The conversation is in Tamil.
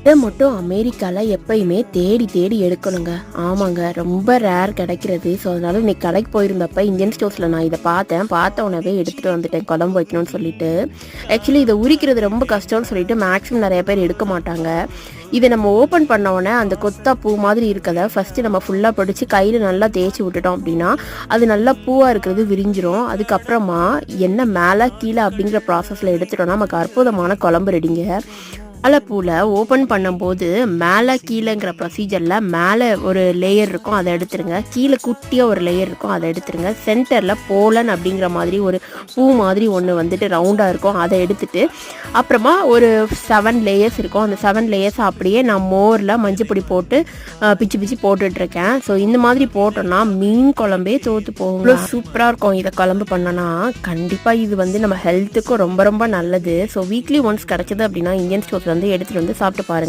இதை மட்டும் அமெரிக்காவில் எப்பயுமே தேடி தேடி எடுக்கணுங்க. ஆமாங்க, ரொம்ப ரேர் கிடைக்கிறது. ஸோ அதனால இன்னைக்கு கடைக்கு போயிருந்தப்ப இந்தியன் ஸ்டோர்ஸில் நான் இதை பார்த்த உடனே எடுத்துகிட்டு வந்துட்டேன் குழம்பு வைக்கணும்னு சொல்லிட்டு. ஆக்சுவலி இதை உரிக்கிறது ரொம்ப கஷ்டம்னு சொல்லிட்டு மேக்ஸிமம் நிறைய பேர் எடுக்க மாட்டாங்க. இதை நம்ம ஓப்பன் பண்ண உடனே அந்த கொத்தா பூ மாதிரி இருக்கிறத ஃபஸ்ட்டு நம்ம ஃபுல்லாக பிடிச்சி கையில் நல்லா தேய்ச்சி விட்டுட்டோம் அப்படின்னா அது நல்லா பூவாக இருக்கிறது விரிஞ்சிரும். அதுக்கப்புறமா என்ன மேலே கீழே அப்படிங்கிற ப்ராசஸில் எடுத்துட்டோம்னா நமக்கு அற்புதமான குழம்பு ரெடிங்க. வாழைப்பூவில் ஓப்பன் பண்ணும்போது மேலே கீழேங்கிற ப்ரொசீஜரில் மேலே ஒரு லேயர் இருக்கும், அதை எடுத்துருங்க. கீழே குட்டியாக ஒரு லேயர் இருக்கும், அதை எடுத்துருங்க. சென்டரில் போலன் அப்படிங்கிற மாதிரி ஒரு பூ மாதிரி ஒன்று வந்துட்டு ரவுண்டாக இருக்கும், அதை எடுத்துட்டு அப்புறமா ஒரு 7 லேயர்ஸ் இருக்கும். அந்த 7 லேயர்ஸ் அப்படியே நான் மோரில் மஞ்சப்பொடி போட்டு பிச்சு போட்டுட்ருக்கேன். ஸோ இந்த மாதிரி போட்டோன்னா மீன் குழம்பே தோற்று போகும். இவ்வளோ சூப்பராக இருக்கும். இதை குழம்பு பண்ணோன்னா கண்டிப்பாக இது வந்து நம்ம ஹெல்த்துக்கும் ரொம்ப ரொம்ப நல்லது. ஸோ வீக்லி ஒன்ஸ் கிடச்சிது அப்படின்னா இந்தியன் ஸ்டோர்ஸ் வந்து எடுத்துகிட்டு வந்து சாப்பிட்டு பாருங்கள்.